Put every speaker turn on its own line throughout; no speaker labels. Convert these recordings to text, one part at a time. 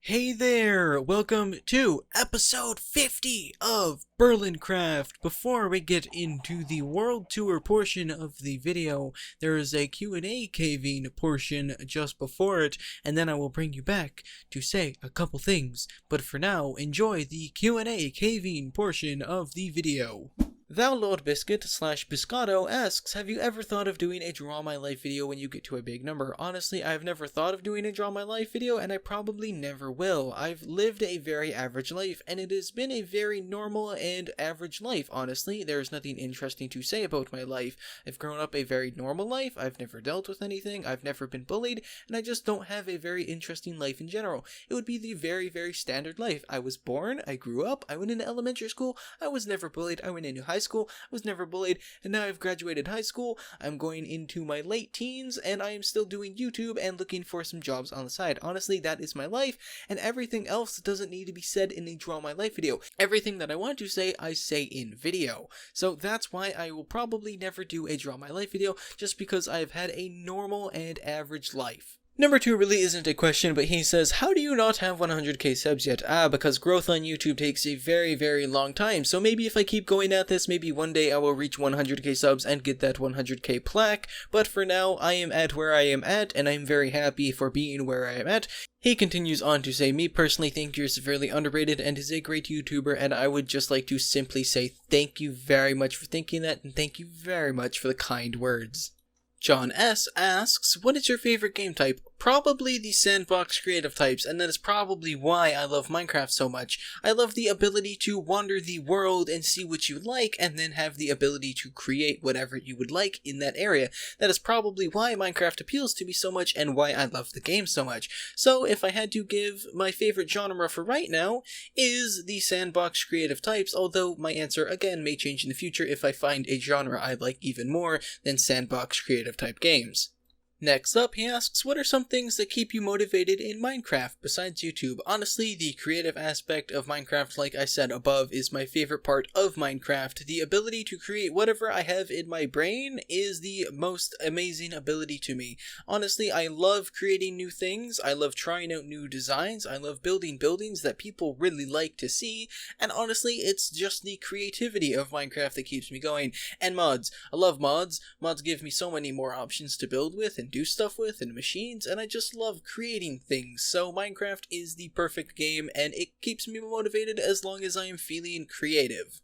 Hey there! Welcome to episode 50 of BerlinCraft. Before we get into the world tour portion of the video, there is a Q&A caving portion just before it, and then I will bring you back to say a couple things. But for now, enjoy the Q&A caving portion of the video. Thou Lord Biscuit / Biscotto asks, have you ever thought of doing a Draw My Life video when you get to a big number? Honestly, I've never thought of doing a Draw My Life video, and I probably never will. I've lived a very average life, and it has been a very normal and average life, honestly. There's nothing interesting to say about my life. I've grown up a very normal life, I've never dealt with anything, I've never been bullied, and I just don't have a very interesting life in general. It would be the very, very standard life. I was born, I grew up, I went into elementary school, I was never bullied, I went into high school, I was never bullied, and now I've graduated high school, I'm going into my late teens, and I am still doing YouTube and looking for some jobs on the side. Honestly, that is my life, and everything else doesn't need to be said in a Draw My Life video. Everything that I want to say, I say in video. So that's why I will probably never do a Draw My Life video, just because I've had a normal and average life. Number 2 really isn't a question, but he says, how do you not have 100k subs yet? Because growth on YouTube takes a very, very long time, so maybe if I keep going at this, maybe one day I will reach 100k subs and get that 100k plaque, but for now, I am at where I am at, and I'm very happy for being where I am at. He continues on to say, me personally think you're severely underrated and is a great YouTuber, and I would just like to simply say thank you very much for thinking that, and thank you very much for the kind words. John S. asks, what is your favorite game type? Probably the sandbox creative types, and that is probably why I love Minecraft so much. I love the ability to wander the world and see what you like, and then have the ability to create whatever you would like in that area. That is probably why Minecraft appeals to me so much, and why I love the game so much. So if I had to give my favorite genre for right now, is the sandbox creative types, although my answer again may change in the future if I find a genre I like even more than sandbox creative type games. Next up, he asks, what are some things that keep you motivated in Minecraft besides YouTube? Honestly, the creative aspect of Minecraft, like I said above, is my favorite part of Minecraft. The ability to create whatever I have in my brain is the most amazing ability to me. Honestly, I love creating new things, I love trying out new designs, I love building buildings that people really like to see, and honestly, it's just the creativity of Minecraft that keeps me going. And mods. I love mods. Mods give me so many more options to build with and do stuff with and machines, and I just love creating things. So Minecraft is the perfect game, and it keeps me motivated as long as I am feeling creative.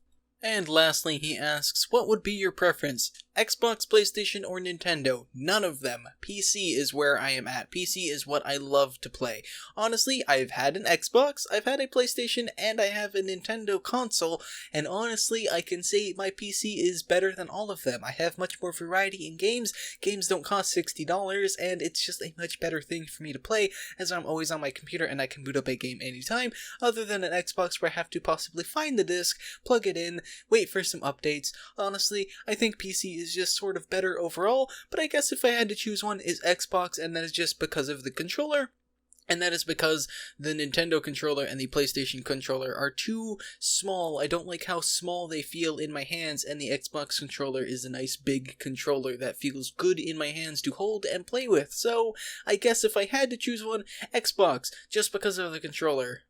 And lastly, he asks, what would be your preference? Xbox, PlayStation, or Nintendo? None of them. PC is where I am at. PC is what I love to play. Honestly, I've had an Xbox, I've had a PlayStation, and I have a Nintendo console, and honestly, I can say my PC is better than all of them. I have much more variety in games. Games don't cost $60, and it's just a much better thing for me to play, as I'm always on my computer and I can boot up a game anytime, other than an Xbox where I have to possibly find the disc, plug it in, wait for some updates. Honestly, I think PC is just sort of better overall, but I guess if I had to choose one, is Xbox, and that is just because of the controller. And that is because the Nintendo controller and the PlayStation controller are too small. I don't like how small they feel in my hands, and the Xbox controller is a nice big controller that feels good in my hands to hold and play with. So, I guess if I had to choose one, Xbox, just because of the controller.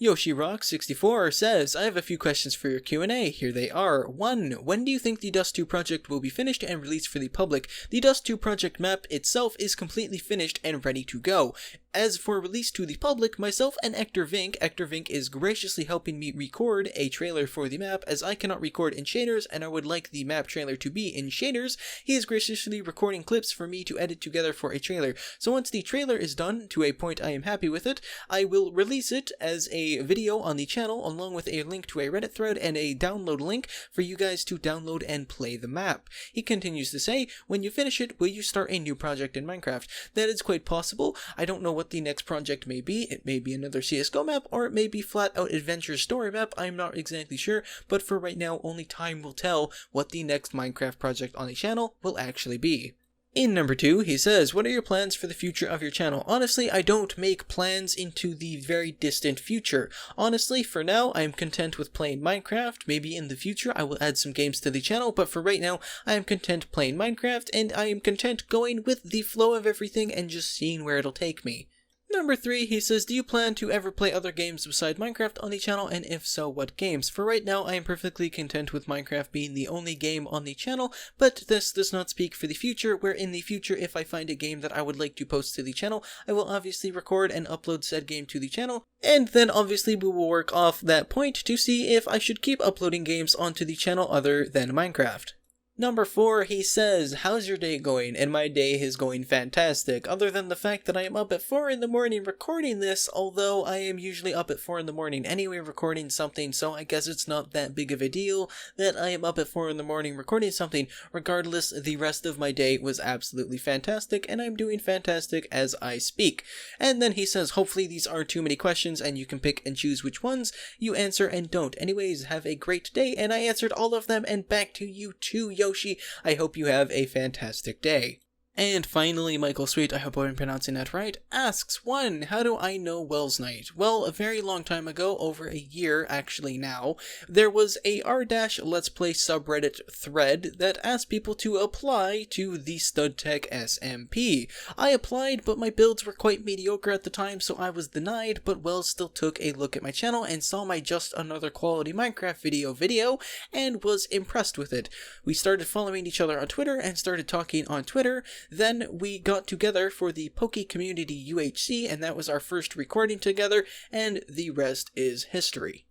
YoshiRock64 says, I have a few questions for your Q&A. Here they are. 1. When do you think the Dust 2 project will be finished and released for the public? The Dust 2 project map itself is completely finished and ready to go. As for release to the public, myself and Hector Vink is graciously helping me record a trailer for the map, as I cannot record in shaders and I would like the map trailer to be in shaders. He is graciously recording clips for me to edit together for a trailer. So once the trailer is done, to a point I am happy with it, I will release it as a video on the channel, along with a link to a Reddit thread and a download link for you guys to download and play the map. He continues to say, when you finish it, will you start a new project in Minecraft? That is quite possible. I don't know what the next project may be. It may be another CSGO map, or it may be flat out adventure story map. I'm not exactly sure, but for right now, only time will tell what the next Minecraft project on the channel will actually be. In number 2, he says, what are your plans for the future of your channel? Honestly, I don't make plans into the very distant future. Honestly, for now, I am content with playing Minecraft. Maybe in the future, I will add some games to the channel, but for right now, I am content playing Minecraft, and I am content going with the flow of everything and just seeing where it'll take me. Number 3, he says, do you plan to ever play other games beside Minecraft on the channel, and if so, what games? For right now, I am perfectly content with Minecraft being the only game on the channel, but this does not speak for the future, where in the future, if I find a game that I would like to post to the channel, I will obviously record and upload said game to the channel, and then obviously we will work off that point to see if I should keep uploading games onto the channel other than Minecraft. Number 4, he says, how's your day going? And my day is going fantastic, other than the fact that I am up at 4 in the morning recording this, although I am usually up at 4 in the morning anyway recording something, so I guess it's not that big of a deal that I am up at 4 in the morning recording something. Regardless, the rest of my day was absolutely fantastic, and I'm doing fantastic as I speak. And then he says, hopefully these aren't too many questions, and you can pick and choose which ones you answer and don't. Anyways, have a great day, and I answered all of them, and back to you too, Yoshi. I hope you have a fantastic day. And finally, Michael Sweet, I hope I'm pronouncing that right, asks, 1. How do I know Wells Night? Well, a very long time ago, over a year actually now, there was a r-let's play subreddit thread that asked people to apply to the StudTech SMP. I applied, but my builds were quite mediocre at the time, so I was denied, but Wells still took a look at my channel and saw my Just Another Quality Minecraft video and was impressed with it. We started following each other on Twitter and started talking on Twitter. Then we got together for the Poke Community UHC, and that was our first recording together, and the rest is history.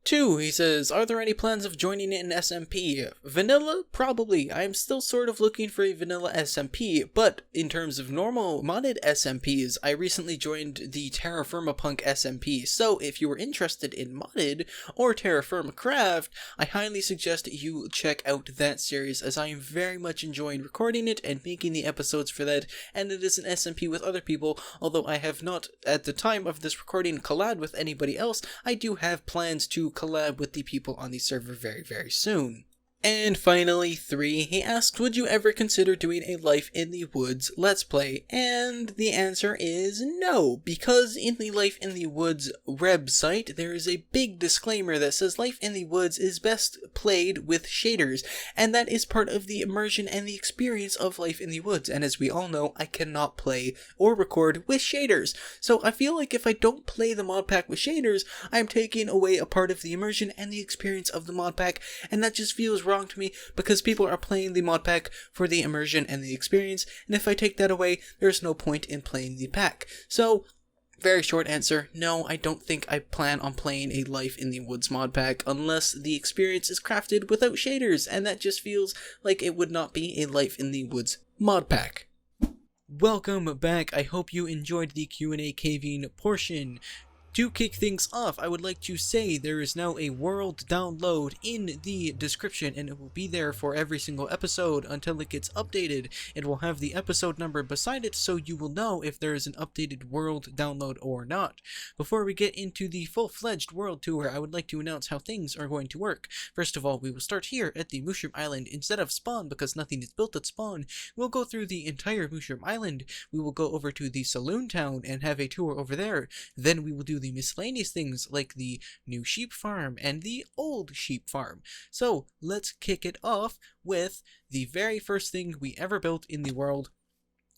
2, he says, are there any plans of joining an SMP? Vanilla? Probably. I am still sort of looking for a vanilla SMP, but in terms of normal modded SMPs, I recently joined the Terra Firma Punk SMP, so if you are interested in modded or Terra Firma Craft, I highly suggest you check out that series, as I am very much enjoying recording it and making the episodes for that, and it is an SMP with other people. Although I have not, at the time of this recording, collabed with anybody else, I do have plans to collab with the people on the server very, very soon. And finally, 3, he asked, would you ever consider doing a Life in the Woods Let's Play? And the answer is no, because in the Life in the Woods website, there is a big disclaimer that says Life in the Woods is best played with shaders, and that is part of the immersion and the experience of Life in the Woods, and as we all know, I cannot play or record with shaders. So I feel like if I don't play the mod pack with shaders, I'm taking away a part of the immersion and the experience of the mod pack, and that just feels wrong to me, because people are playing the mod pack for the immersion and the experience, and if I take that away, there's no point in playing the pack. So, very short answer, no, I don't think I plan on playing a Life in the Woods mod pack unless the experience is crafted without shaders, and that just feels like it would not be a Life in the Woods mod pack. Welcome back. I hope you enjoyed the Q&A caving portion. To kick things off, I would like to say there is now a world download in the description, and it will be there for every single episode until it gets updated. It will have the episode number beside it, so you will know if there is an updated world download or not. Before we get into the full-fledged world tour, I would like to announce how things are going to work. First of all, we will start here at the Mushroom Island instead of spawn, because nothing is built at spawn. We'll go through the entire Mushroom Island. We will go over to the Saloon Town and have a tour over there. Then we will do the miscellaneous things like the new sheep farm and the old sheep farm. So let's kick it off with the very first thing we ever built in the world.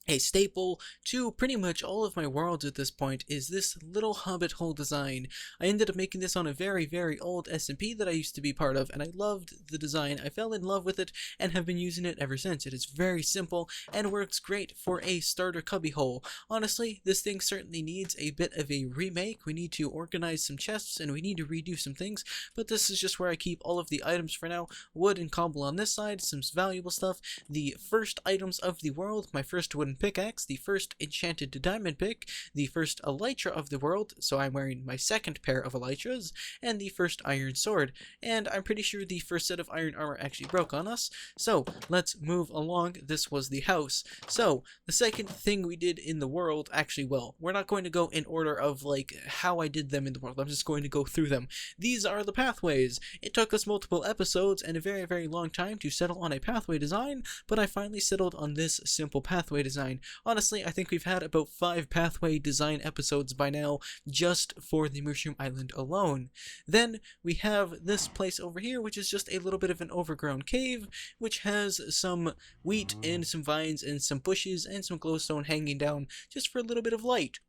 A staple to pretty much all of my worlds at this point is this little hobbit hole design. I ended up making this on a very, very old SMP that I used to be part of, and I loved the design. I fell in love with it and have been using it ever since. It is very simple and works great for a starter cubby hole. Honestly, this thing certainly needs a bit of a remake. We need to organize some chests and we need to redo some things, but this is just where I keep all of the items for now. Wood and cobble on this side, some valuable stuff. The first items of the world, my first wooden pickaxe, the first enchanted diamond pick, the first elytra of the world, so I'm wearing my second pair of elytras, and the first iron sword. And I'm pretty sure the first set of iron armor actually broke on us, so let's move along. This was the house. So the second thing we did in the world, actually, well, we're not going to go in order of like how I did them in the world. I'm just going to go through them. These are the pathways. It took us multiple episodes and a very, very long time to settle on a pathway design, but I finally settled on this simple pathway design. Honestly, I think we've had about 5 pathway design episodes by now, just for the Mushroom Island alone. Then we have this place over here, which is just a little bit of an overgrown cave, which has some wheat and some vines and some bushes and some glowstone hanging down just for a little bit of light.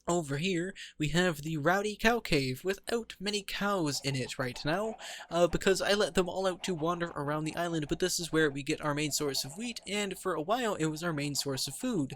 Over here, we have the Rowdy Cow Cave without many cows in it right now, because I let them all out to wander around the island, but this is where we get our main source of wheat, and for a while it was our main source of food.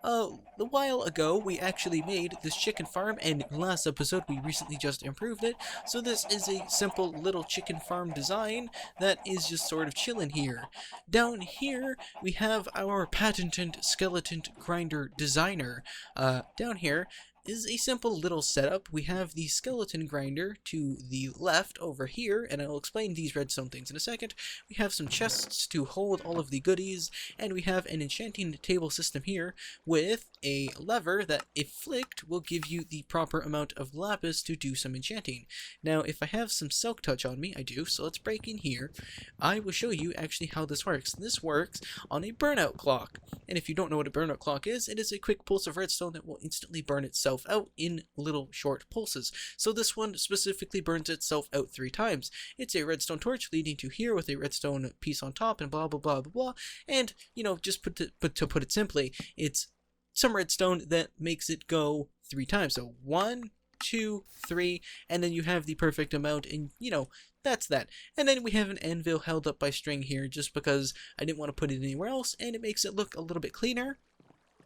A while ago, we actually made this chicken farm, and last episode we recently just improved it, so this is a simple little chicken farm design that is just sort of chilling here. Down here, we have our patented skeleton grinder designer. Down here, is a simple little setup. We have the skeleton grinder to the left over here, and I'll explain these redstone things in a second. We have some chests to hold all of the goodies, and we have an enchanting table system here with a lever that, if flicked, will give you the proper amount of lapis to do some enchanting. Now, if I have some silk touch on me, I do, so let's break in here. I will show you actually how this works. This works on a burnout clock, and if you don't know what a burnout clock is, it is a quick pulse of redstone that will instantly burn itself out in little short pulses. So this one specifically burns itself out 3 times. It's a redstone torch leading to here with a redstone piece on top and blah blah blah blah blah. And just to put it simply, it's some redstone that makes it go 3 times. So 1, 2, 3, and then you have the perfect amount, and that's that. And then we have an anvil held up by string here just because I didn't want to put it anywhere else, and it makes it look a little bit cleaner.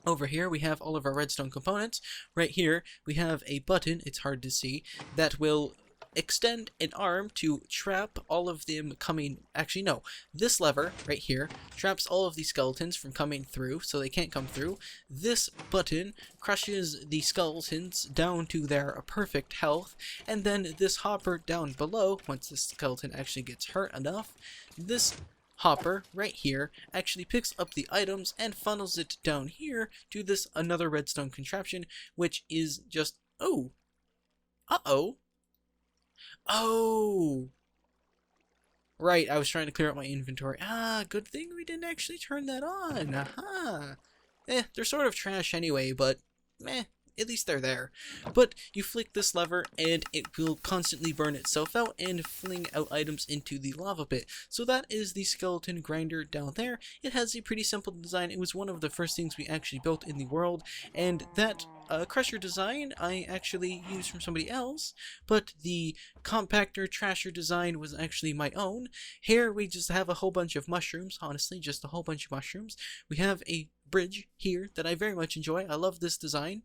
Over here we have all of our redstone components. Right here we have a button, it's hard to see, that will extend an arm to trap all of them coming. Actually no, this lever right here traps all of the skeletons from coming through, so they can't come through. This button crushes the skeletons down to their perfect health, and then this hopper down below, once the skeleton actually gets hurt enough, this hopper right here actually picks up the items and funnels it down here to this another redstone contraption, which is just oh right, I was trying to clear out my inventory. Good thing we didn't actually turn that on. They're sort of trash anyway, but at least they're there. But you flick this lever and it will constantly burn itself out and fling out items into the lava pit. So that is the skeleton grinder down there. It has a pretty simple design. It was one of the first things we actually built in the world, and that crusher design I actually used from somebody else, but the compactor trasher design was actually my own. Here we just have a whole bunch of mushrooms, honestly, just a whole bunch of mushrooms. We have a bridge here that I very much enjoy. I love this design.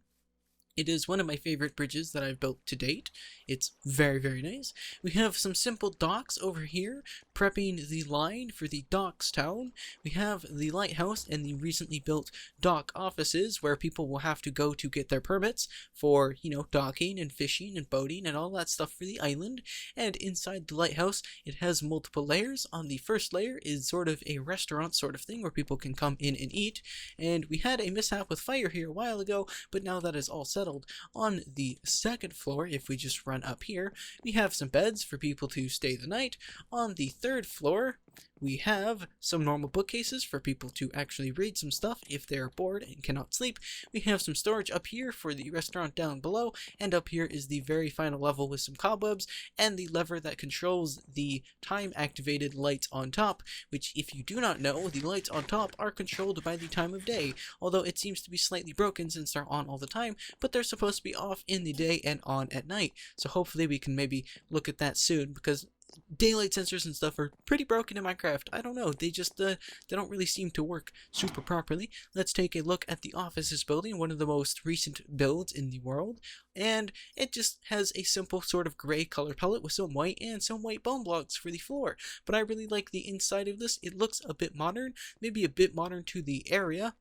It is one of my favorite bridges that I've built to date. It's very, very nice. We have some simple docks over here, prepping the line for the docks town. We have the lighthouse and the recently built dock offices where people will have to go to get their permits for, docking and fishing and boating and all that stuff for the island. And inside the lighthouse, it has multiple layers. On the first layer is sort of a restaurant sort of thing where people can come in and eat. And we had a mishap with fire here a while ago, but now that is all settled. On the second floor, if we just run up here, we have some beds for people to stay the night. On the third floor, we have some normal bookcases for people to actually read some stuff if they're bored and cannot sleep. We have some storage up here for the restaurant down below, and up here is the very final level with some cobwebs and the lever that controls the time-activated lights on top, which, if you do not know, the lights on top are controlled by the time of day, although it seems to be slightly broken since they're on all the time, but they're supposed to be off in the day and on at night, so hopefully we can maybe look at that soon, because daylight sensors and stuff are pretty broken in Minecraft. I don't know, they just they don't really seem to work super properly. Let's take a look at the offices building, one of the most recent builds in the world, and it just has a simple sort of gray color palette with some white and some white bone blocks for the floor. But I really like the inside of this. It looks a bit modern, maybe a bit modern to the area,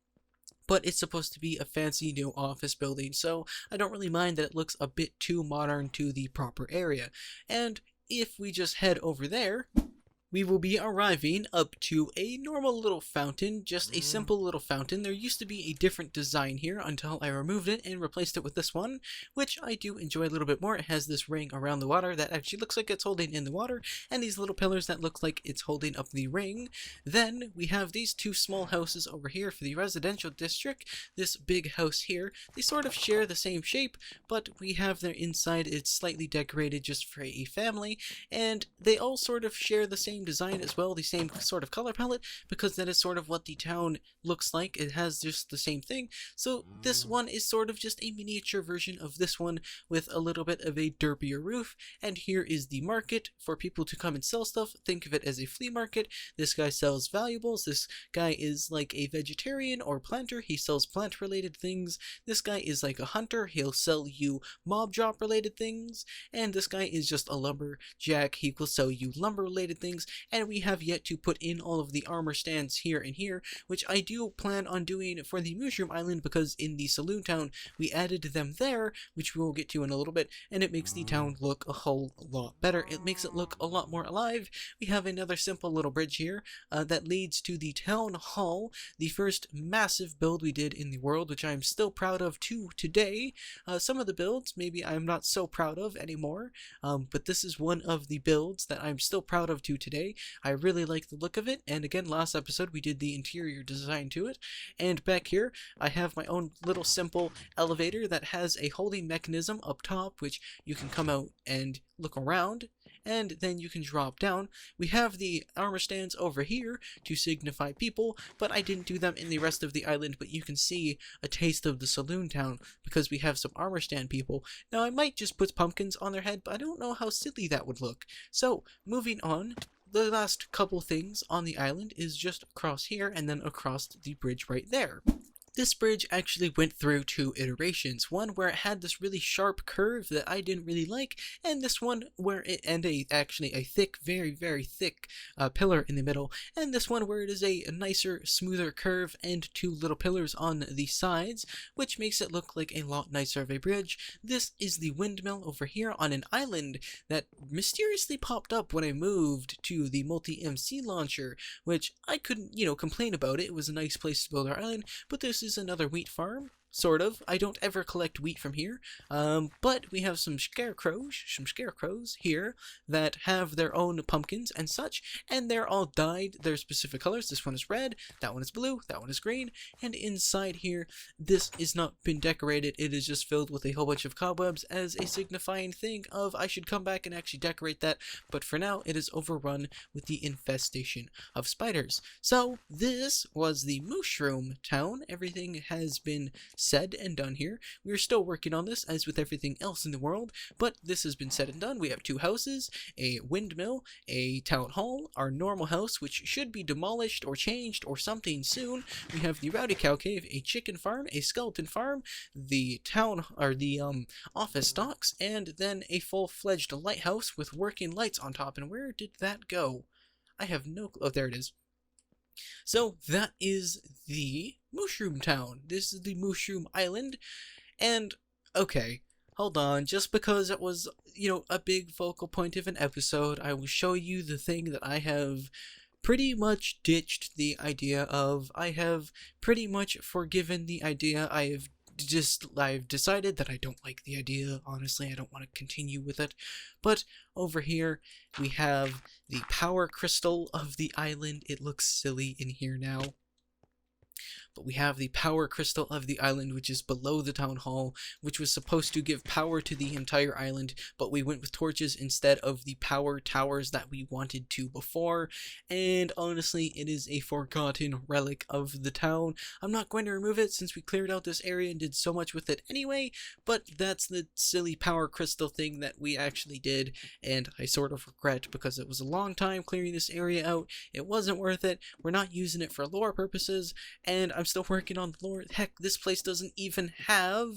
but it's supposed to be a fancy new office building, so I don't really mind that it looks a bit too modern to the proper area. And if we just head over there, we will be arriving up to a normal little fountain, just a simple little fountain. There used to be a different design here until I removed it and replaced it with this one, which I do enjoy a little bit more. It has this ring around the water that actually looks like it's holding in the water, and these little pillars that look like it's holding up the ring. Then we have these two small houses over here for the residential district. This big house here, they sort of share the same shape, but we have their inside, it's slightly decorated just for a family, and they all sort of share the same same design as well, the same sort of color palette, because that is sort of what the town looks like. It has just the same thing. So this one is sort of just a miniature version of this one with a little bit of a derpier roof. And here is the market for people to come and sell stuff. Think of it as a flea market. This guy sells valuables. This guy is like a vegetarian or planter. He sells plant related things. This guy is like a hunter. He'll sell you mob drop related things. And this guy is just a lumberjack. He will sell you lumber related things. And we have yet to put in all of the armor stands here and here, which I do plan on doing for the Mushroom Island, because in the Saloon Town we added them there, which we will get to in a little bit, and it makes the town look a whole lot better. It makes it look a lot more alive. We have another simple little bridge here that leads to the town hall, the first massive build we did in the world, which I'm still proud of to today. Some of the builds maybe I'm not so proud of anymore, but this is one of the builds that I'm still proud of to today. I really like the look of it, and again, last episode we did the interior design to it. And back here I have my own little simple elevator that has a holding mechanism up top, which you can come out and look around, and then you can drop down. We have the armor stands over here to signify people, but I didn't do them in the rest of the island, but you can see a taste of the Saloon Town because we have some armor stand people. Now I might just put pumpkins on their head, but I don't know how silly that would look. So moving on, the last couple things on the island is just across here and then across the bridge right there. This bridge actually went through two iterations, one where it had this really sharp curve that I didn't really like, and this one where it actually a thick, very thick pillar in the middle, and this one where it is a nicer, smoother curve and two little pillars on the sides, which makes it look like a lot nicer of a bridge. This is the windmill over here on an island that mysteriously popped up when I moved to the multi-MC launcher, which I couldn't, complain about it. It was a nice place to build our island, but this is another wheat farm, sort of. I don't ever collect wheat from here, but we have some scarecrows here that have their own pumpkins and such, and they're all dyed their specific colors. This one is red, that one is blue, that one is green, and inside here, this is not been decorated. It is just filled with a whole bunch of cobwebs as a signifying thing of I should come back and actually decorate that, but for now, it is overrun with the infestation of spiders. So, this was the Mushroom Town. Everything has been said and done here. We are still working on this, as with everything else in the world, but this has been said and done. We have two houses, a windmill, a town hall, our normal house, which should be demolished or changed or something soon. We have the Rowdy Cow Cave, a chicken farm, a skeleton farm, the office docks, and then a full-fledged lighthouse with working lights on top. And where did that go? I have no clue. Oh, there it is. So that is the Mushroom Town. This is the Mushroom Island. And, okay, hold on. Just because it was, a big focal point of an episode, I will show you the thing that I have pretty much ditched the idea of. I have pretty much forgiven the idea. I've decided that I don't like the idea. Honestly, I don't want to continue with it. But over here, we have the power crystal of the island. It looks silly in here now. But we have the power crystal of the island, which is below the town hall, which was supposed to give power to the entire island, but we went with torches instead of the power towers that we wanted to before, and honestly, it is a forgotten relic of the town. I'm not going to remove it since we cleared out this area and did so much with it anyway, but that's the silly power crystal thing that we actually did, and I sort of regret because it was a long time clearing this area out. It wasn't worth it. We're not using it for lore purposes, and I'm still working on the lore. Heck, this place doesn't even have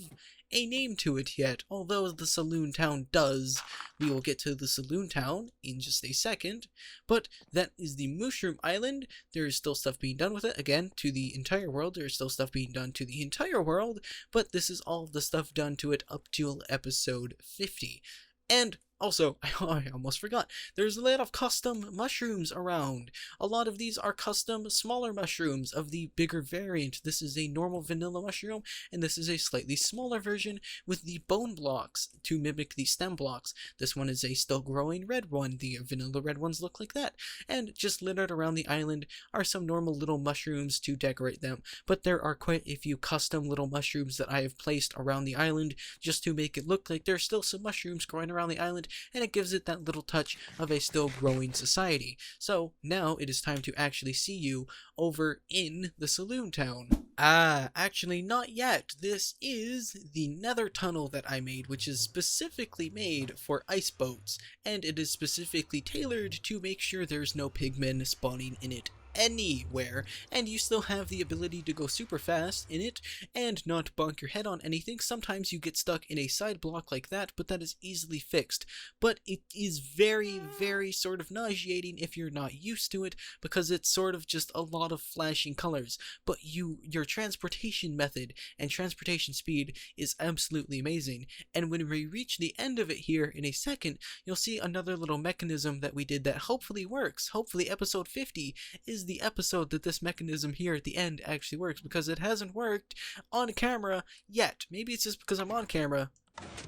a name to it yet, although the Saloon Town does. We will get to the Saloon Town in just a second, but that is the Mushroom Island. There is still stuff being done with it. Again, to the entire world, there is still stuff being done to the entire world, but this is all of the stuff done to it up till episode 50. And also, I almost forgot, there's a lot of custom mushrooms around. A lot of these are custom smaller mushrooms of the bigger variant. This is a normal vanilla mushroom, and this is a slightly smaller version with the bone blocks to mimic the stem blocks. This one is a still growing red one. The vanilla red ones look like that. And just littered around the island are some normal little mushrooms to decorate them. But there are quite a few custom little mushrooms that I have placed around the island just to make it look like there's still some mushrooms growing around the island, it, and it gives it that little touch of a still growing society. So now it is time to actually see you over in the saloon town. Actually not yet. This is the nether tunnel that I made, which is specifically made for ice boats, and it is specifically tailored to make sure there's no pigmen spawning in it anywhere, and you still have the ability to go super fast in it and not bonk your head on anything. Sometimes you get stuck in a side block like that, but that is easily fixed. But it is very, very sort of nauseating if you're not used to it, because it's sort of just a lot of flashing colors. But your transportation method and transportation speed is absolutely amazing. And when we reach the end of it here in a second, you'll see another little mechanism that we did that hopefully works. Hopefully episode 50 is the episode that this mechanism here at the end actually works, because it hasn't worked on camera yet. Maybe it's just because I'm on camera,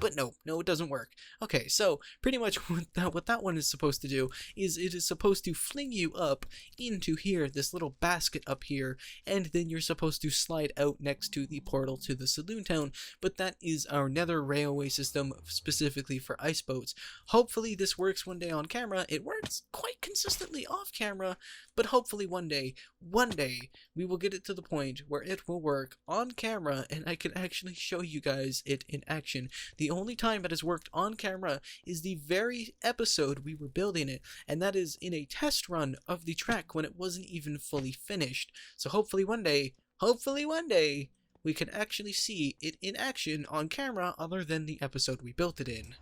but no, it doesn't work. Okay, so pretty much what that one is supposed to do is it is supposed to fling you up into here, this little basket up here, and then you're supposed to slide out next to the portal to the saloon town. But that is our nether railway system specifically for ice boats. Hopefully this works one day on camera. It works quite consistently off camera, but hopefully one day we will get it to the point where it will work on camera and I can actually show you guys it in action. The only time it has worked on camera is the very episode we were building it, and that is in a test run of the track when it wasn't even fully finished. So hopefully one day, we can actually see it in action on camera other than the episode we built it in.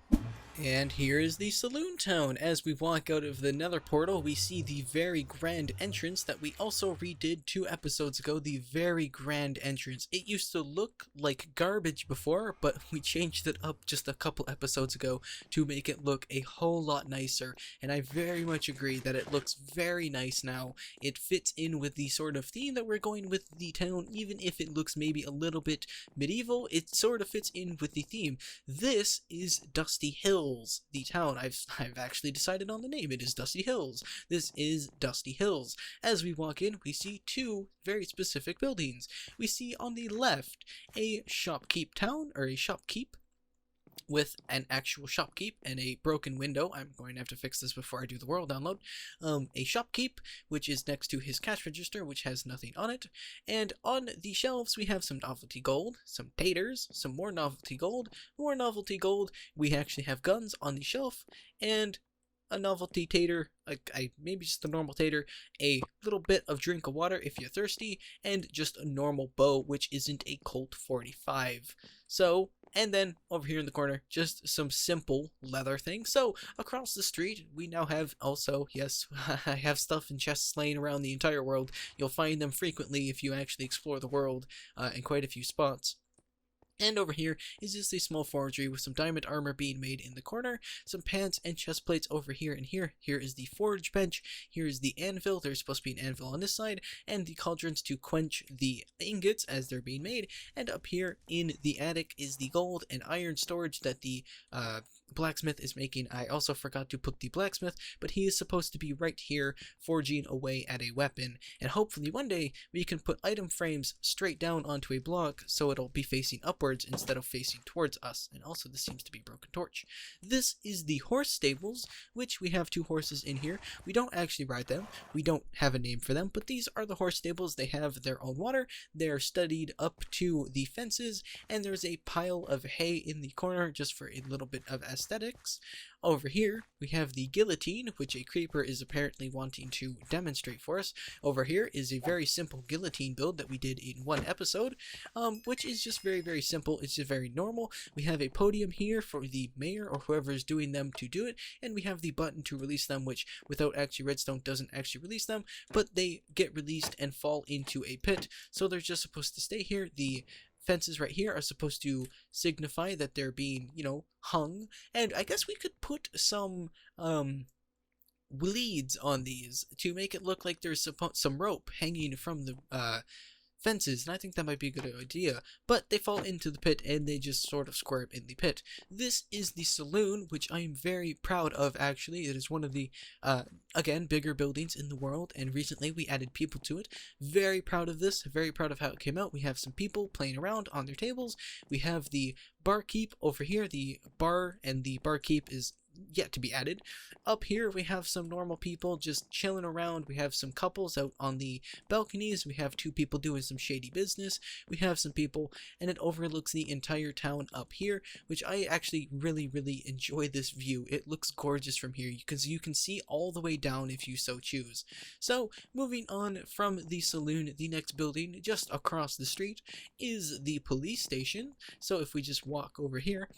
And here is the saloon town. As we walk out of the nether portal, we see the very grand entrance that we also redid 2 episodes ago, the very grand entrance. It used to look like garbage before, but we changed it up just a couple episodes ago to make it look a whole lot nicer, and I very much agree that it looks very nice now. It fits in with the sort of theme that we're going with the town. Even if it looks maybe a little bit medieval, it sort of fits in with the theme. This is Dusty Hills. The town. I've actually decided on the name. It is Dusty Hills. This is Dusty Hills. As we walk in, we see 2 very specific buildings. We see on the left a shopkeep town, or a shopkeep, with an actual shopkeep and a broken window. I'm going to have to fix this before I do the world download. A shopkeep, which is next to his cash register, which has nothing on it. And on the shelves, we have some novelty gold, some taters, some more novelty gold, more novelty gold. We actually have guns on the shelf, and a novelty tater, maybe just a normal tater, a little bit of drink of water if you're thirsty, and just a normal bow, which isn't a Colt 45. So, and then over here in the corner, just some simple leather things. So across the street, we now have also, yes, I have stuff in chests laying around the entire world. You'll find them frequently if you actually explore the world in quite a few spots. And over here is just a small forgery with some diamond armor being made in the corner, some pants and chest plates over here and here. Here is the forge bench, here is the anvil, there's supposed to be an anvil on this side, and the cauldrons to quench the ingots as they're being made. And up here in the attic is the gold and iron storage that the blacksmith is making. I also forgot to put the blacksmith, but he is supposed to be right here forging away at a weapon. And hopefully one day we can put item frames straight down onto a block so it'll be facing upwards instead of facing towards us. And also this seems to be a broken torch. This is the horse stables, which we have 2 horses in here. We don't actually ride them. We don't have a name for them, but these are the horse stables. They have their own water. They're studied up to the fences, and there's a pile of hay in the corner just for a little bit of aesthetics. Over here, we have the guillotine, which a creeper is apparently wanting to demonstrate for us. Over here is a very simple guillotine build that we did in 1 episode, which is just very, very simple. It's just very normal. We have a podium here for the mayor or whoever is doing them to do it, and we have the button to release them, which without actually redstone doesn't actually release them, but they get released and fall into a pit, so they're just supposed to stay here. The fences right here are supposed to signify that they're being, hung, and I guess we could put some leads on these to make it look like there's some rope hanging from the fences, and I think that might be a good idea, but they fall into the pit and they just sort of squirm in the pit. This is the saloon, which I am very proud of. Actually, it is one of the again, bigger buildings in the world, and recently we added people to it. Very proud of this, very proud of how it came out. We have some people playing around on their tables. We have the barkeep over here. The bar and the barkeep is yet to be added. Up here we have some normal people just chilling around. We have some couples out on the balconies. We have 2 people doing some shady business. We have some people, and it overlooks the entire town up here, which I actually really enjoy this view. It looks gorgeous from here because you can see all the way down if you so choose. So moving on from the saloon, the next building just across the street is the police station. So if we just walk over here,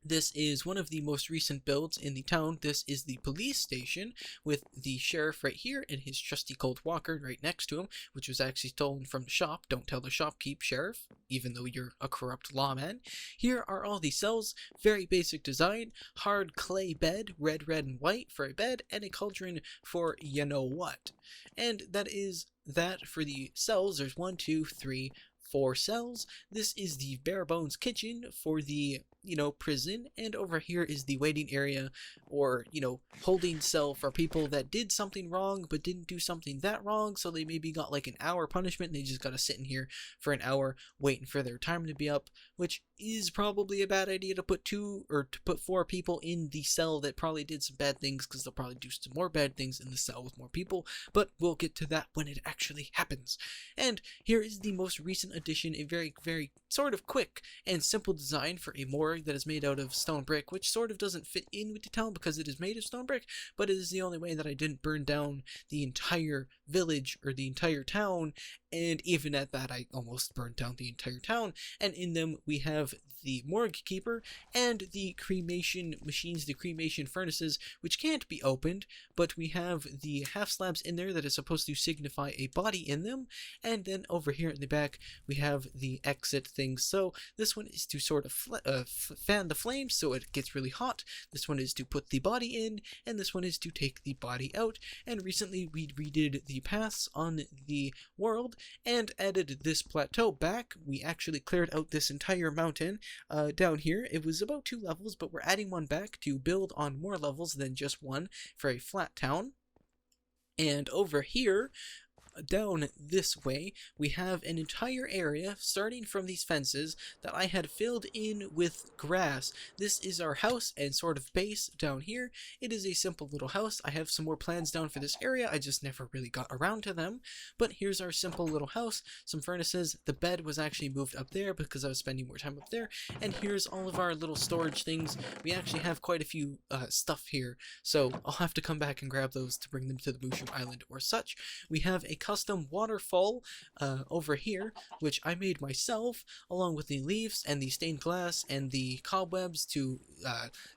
this is one of the most recent builds in the town. This is the police station with the sheriff right here and his trusty Colt Walker right next to him, which was actually stolen from the shop. Don't tell the shopkeep, sheriff, even though you're a corrupt lawman. Here are all the cells. Very basic design. Hard clay bed, red, and white for a bed, and a cauldron for you know what. And that is that for the cells. There's 1, 2, 3, 4 cells. This is the bare bones kitchen for the prison, and over here is the waiting area, or holding cell for people that did something wrong but didn't do something that wrong, so they maybe got like an hour punishment and they just gotta sit in here for an hour waiting for their time to be up, which is probably a bad idea to put 4 people in the cell that probably did some bad things, because they'll probably do some more bad things in the cell with more people, but we'll get to that when it actually happens. And here is the most recent addition, a very sort of quick and simple design for a morgue that is made out of stone brick, which sort of doesn't fit in with the town because it is made of stone brick, but it is the only way that I didn't burn down the entire village or the entire town, and even at that I almost burned down the entire town. And in them we have the morgue keeper and the cremation machines, the cremation furnaces, which can't be opened, but we have the half slabs in there that is supposed to signify a body in them. And then over here in the back we have the exit things. So this one is to sort of fan the flames so it gets really hot. This one is to put the body in, and this one is to take the body out. And recently we redid the paths on the world and added this plateau back. We actually cleared out this entire mountain down here. It was about 2 levels, but we're adding one back to build on more levels than just one for a flat town. And over here, down this way, we have an entire area starting from these fences that I had filled in with grass. This is our house and sort of base down here. It is a simple little house. I have some more plans down for this area. I just never really got around to them. But here's our simple little house. Some furnaces. The bed was actually moved up there because I was spending more time up there. And here's all of our little storage things. We actually have quite a few stuff here, so I'll have to come back and grab those to bring them to the Mushroom Island or such. We have a custom waterfall over here, which I made myself, along with the leaves and the stained glass and the cobwebs to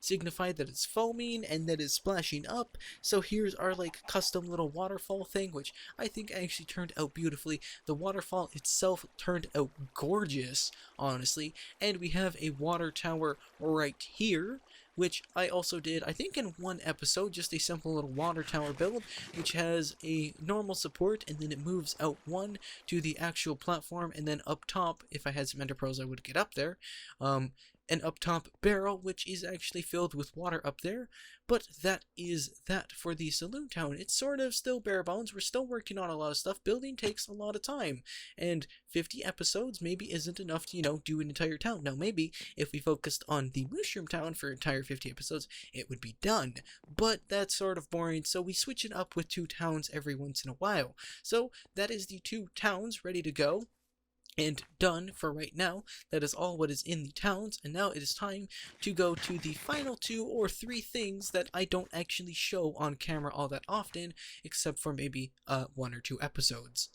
signify that it's foaming and that it's splashing up. So here's our like custom little waterfall thing, which I think actually turned out beautifully. The waterfall itself turned out gorgeous, honestly, and we have a water tower right here, which I also did, I think, in one episode, just a simple little water tower build, which has a normal support, and then it moves out one to the actual platform, and then up top, if I had some ender pearls, I would get up there. An up top barrel, which is actually filled with water up there. But that is that for the saloon town. It's sort of still bare bones. We're still working on a lot of stuff. Building takes a lot of time, and 50 episodes maybe isn't enough to, do an entire town. Now, maybe if we focused on the Mushroom Town for entire 50 episodes, it would be done. But that's sort of boring, so we switch it up with 2 towns every once in a while. So that is the 2 towns ready to go and done for right now. That is all what is in the towns, and now it is time to go to the final 2 or 3 things that I don't actually show on camera all that often, except for maybe 1 or 2 episodes.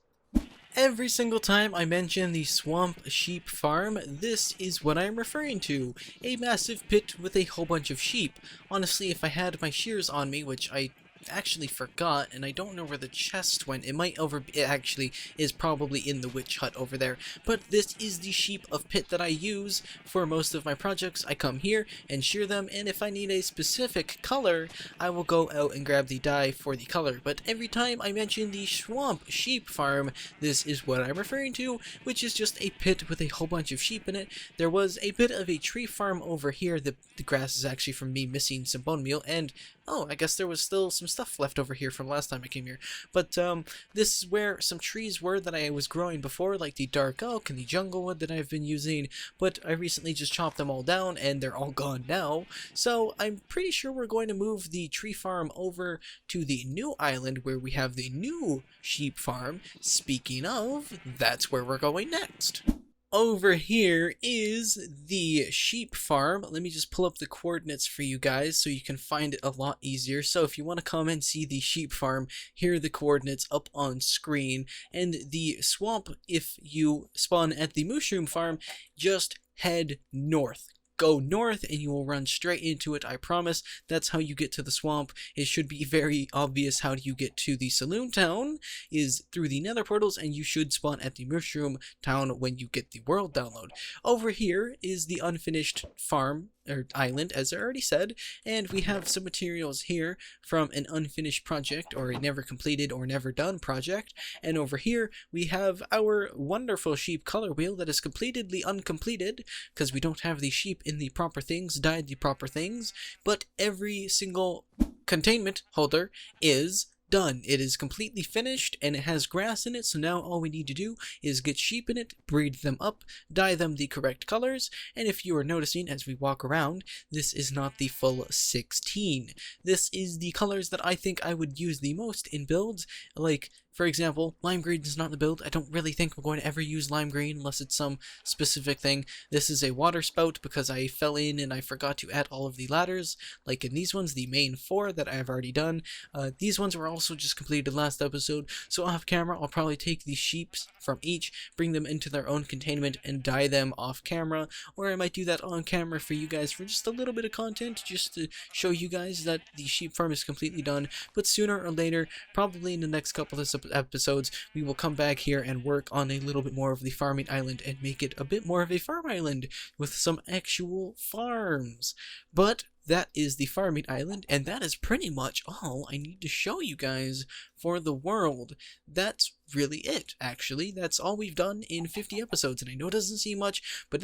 Every single time I mention the swamp sheep farm, this is what I'm referring to. A massive pit with a whole bunch of sheep. Honestly, if I had my shears on me, which I actually forgot, and I don't know where the chest went. It actually is probably in the witch hut over there. But this is the sheep of pit that I use for most of my projects. I come here and shear them, and if I need a specific color, I will go out and grab the dye for the color. But every time I mention the swamp sheep farm, this is what I'm referring to, which is just a pit with a whole bunch of sheep in it. There was a bit of a tree farm over here. The grass is actually from me missing some bone meal, and Oh, I guess there was still some stuff left over here from last time I came here. But this is where some trees were that I was growing before, like the dark oak and the jungle wood that I've been using, but I recently just chopped them all down and they're all gone now. So I'm pretty sure we're going to move the tree farm over to the new island where we have the new sheep farm. Speaking of, that's where we're going next. Over here is the sheep farm. Let me just pull up the coordinates for you guys so you can find it a lot easier. So if you want to come and see the sheep farm, here are the coordinates up on screen. And the swamp, if you spawn at the mushroom farm, just head north. Go north and you will run straight into it, I promise. That's how you get to the swamp. It should be very obvious how you get to the saloon town is through the nether portals, and you should spawn at the mushroom town when you get the world download. Over here is the unfinished farm or island, as I already said, and we have some materials here from an unfinished project or a never completed or never done project. And over here we have our wonderful sheep color wheel that is completely uncompleted because we don't have the sheep in the proper things, dyed the proper things, but every single containment holder is done. It is completely finished and it has grass in it, so now all we need to do is get sheep in it, breed them up, dye them the correct colors, and if you are noticing as we walk around, this is not the full 16. This is the colors that I think I would use the most in builds, like for example, lime green is not the build. I don't really think I'm going to ever use lime green unless it's some specific thing. This is a water spout because I fell in and I forgot to add all of the ladders. Like in these ones, the main 4 that I've already done. These ones were also just completed last episode. So off camera, I'll probably take the sheep from each, bring them into their own containment and dye them off camera. Or I might do that on camera for you guys for just a little bit of content, just to show you guys that the sheep farm is completely done. But sooner or later, probably in the next couple of episodes, we will come back here and work on a little bit more of the farming island and make it a bit more of a farm island with some actual farms. But that is the farming island, and that is pretty much all I need to show you guys for the world. That's really it, actually. That's all we've done in 50 episodes, and I know it doesn't seem much, but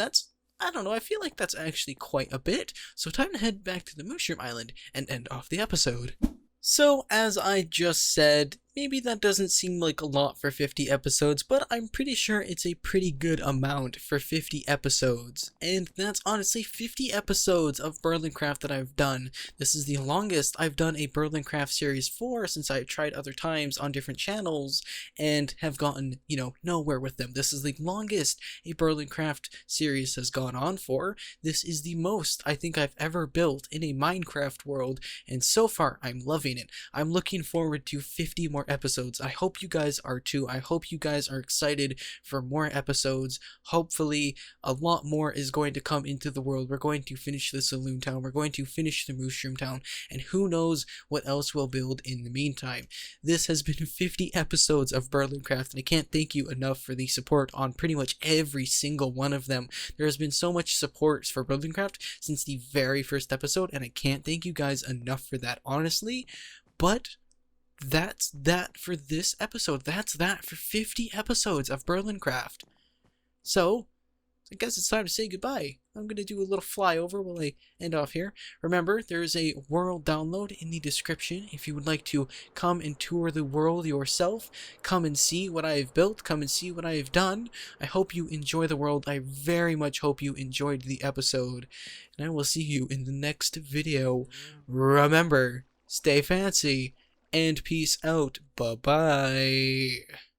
I don't know, I feel like that's actually quite a bit. So time to head back to the Mushroom Island and end off the episode. So, as I just said, maybe that doesn't seem like a lot for 50 episodes, but I'm pretty sure it's a pretty good amount for 50 episodes. And that's honestly 50 episodes of BerlinCraft that I've done. This is the longest I've done a BerlinCraft series for since I've tried other times on different channels and have gotten, nowhere with them. This is the longest a BerlinCraft series has gone on for. This is the most I think I've ever built in a Minecraft world, and so far I'm loving it. I'm looking forward to 50 more episodes. I hope you guys are too. I hope you guys are excited for more episodes. Hopefully a lot more is going to come into the world. We're going to finish the Saloon Town. We're going to finish the Mushroom Town, and who knows what else we'll build in the meantime. This has been 50 episodes of BerlinCraft, and I can't thank you enough for the support on pretty much every single one of them. There has been so much support for BerlinCraft since the very first episode, and I can't thank you guys enough for that, honestly. But that's that for this episode. That's that for 50 episodes of BerlinCraft. So, I guess it's time to say goodbye. I'm going to do a little flyover while I end off here. Remember, there is a world download in the description if you would like to come and tour the world yourself. Come and see what I have built. Come and see what I have done. I hope you enjoy the world. I very much hope you enjoyed the episode. And I will see you in the next video. Remember, stay fancy. And peace out. Bye-bye.